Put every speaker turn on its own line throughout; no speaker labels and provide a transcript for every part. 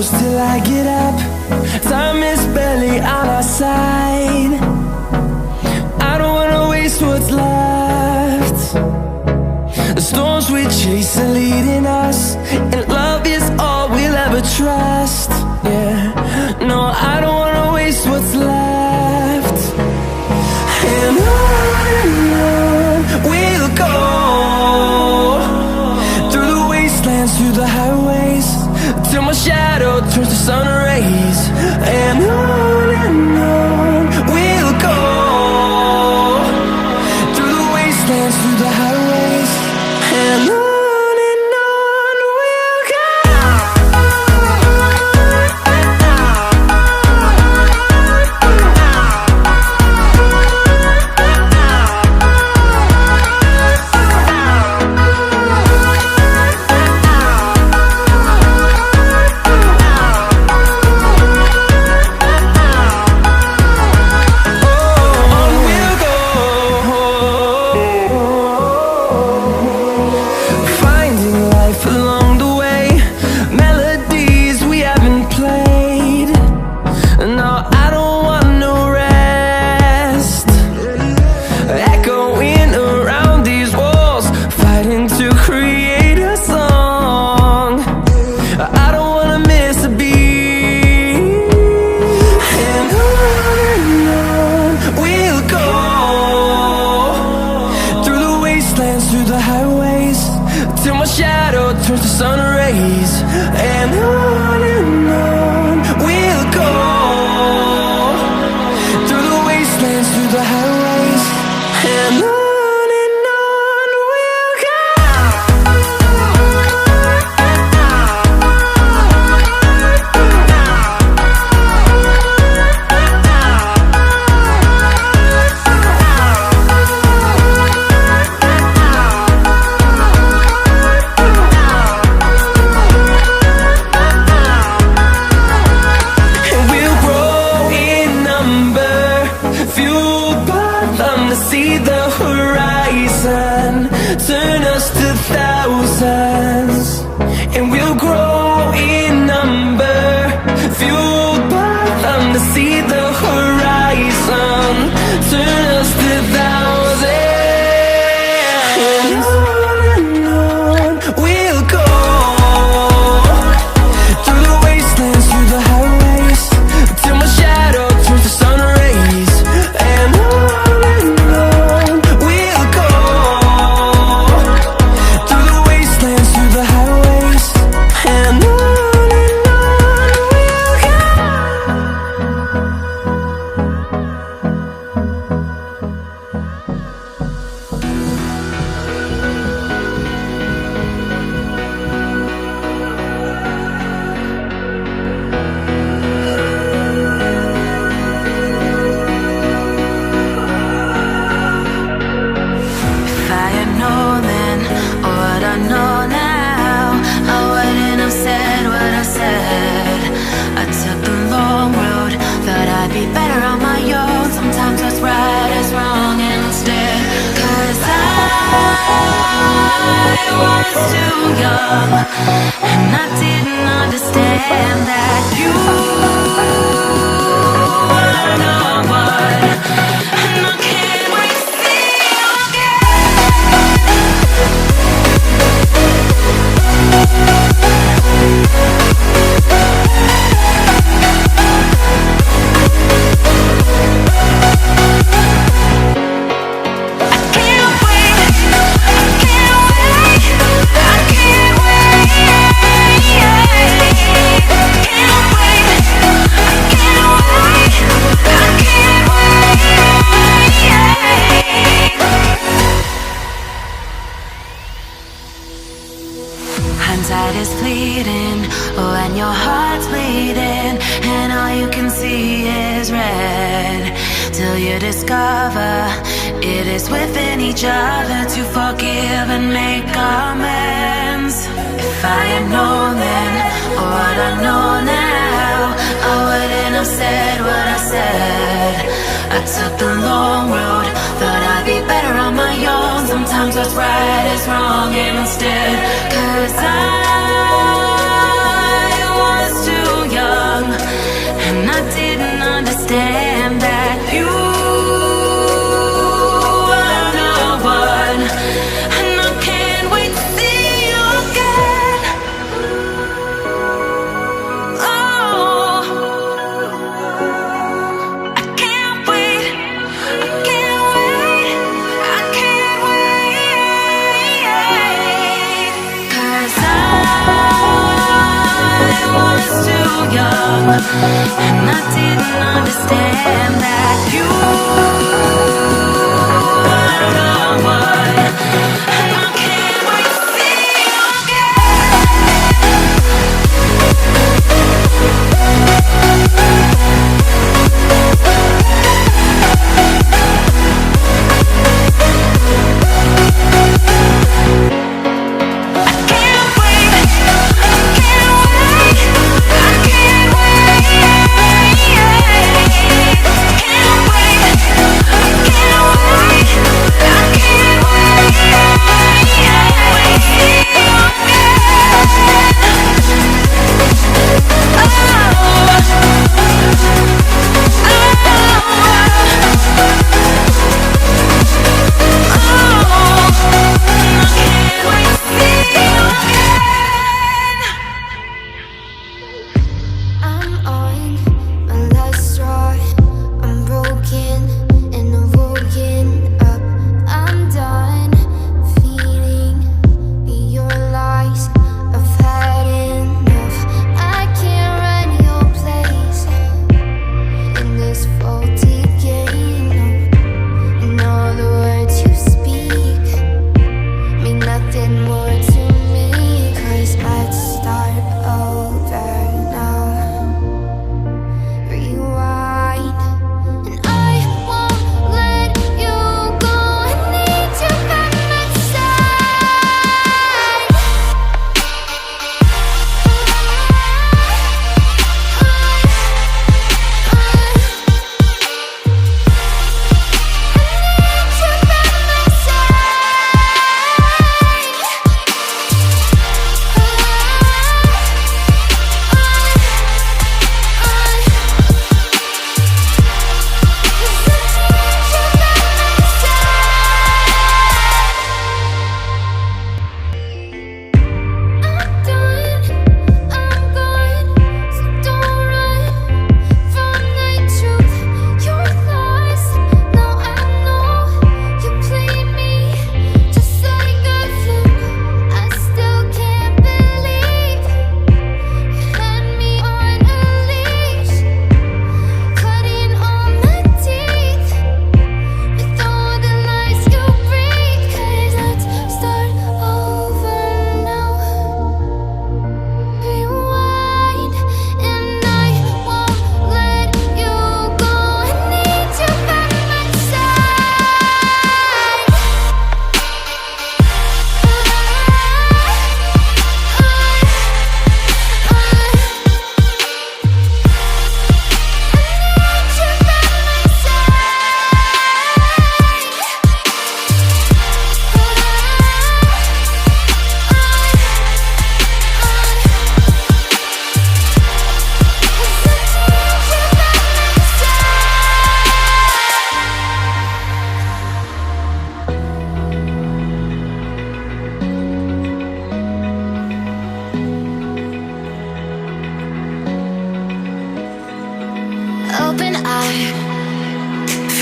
close till I get up. Time is barely on our side. I don't wanna waste what's left. The storms we chase are leading us, and love is all we'll ever trust. Yeah, no, I don't wanna waste what's left. And on we'll go, through the wastelands, through the highways, till my shadow turns to sun rays. And on we'll go, through the wastelands, through the highways, and on. Through the highways, till my shadow turns to sun rays. And on we'll go, through the wastelands, through the highways, and on we'll go. See the horizon turn us to thousands, and we'll grow in number, fueled by them. To see the horizon turn us to thousands, and on we'll go, through the wastelands, through the highways, till my shadow turns to sun rays. And I was too young, and I didn't understand that you were the one, and I can't wait to see you Hindsight is fleeting, oh, and your heart's bleeding, and all you can see is red, till you discover it is within each other to forgive and make amends. If I had known then, or what I know now, I wouldn't have said what I said. I took the long road, thought I'd be better on my own. Sometimes what's right is wrong, and instead, 'cause I was too wrong, and I didn't understand that you were the one. And I can't wait to see you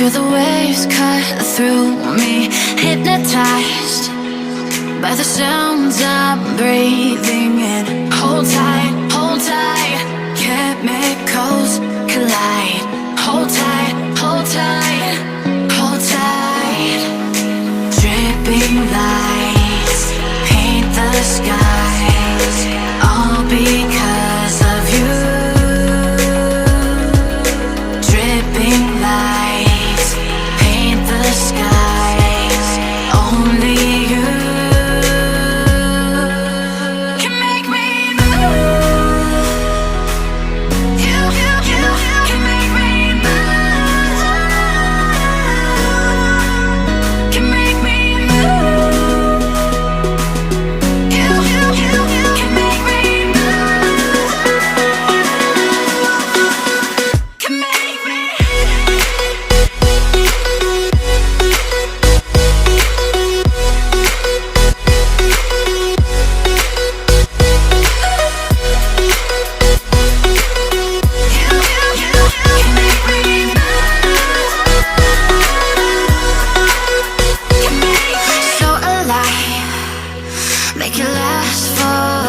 feel the waves cut through me, hypnotized by the sounds I'm breathing in. Hold tight, chemicals collide. Hold tight, hold tight, hold tight. Dripping lights paint the skies, all because of you. Dripping lights paint the skies, only you can make me move. You can make me move. Can make me move. You can make me move. Can make me. So alive, make it last forever.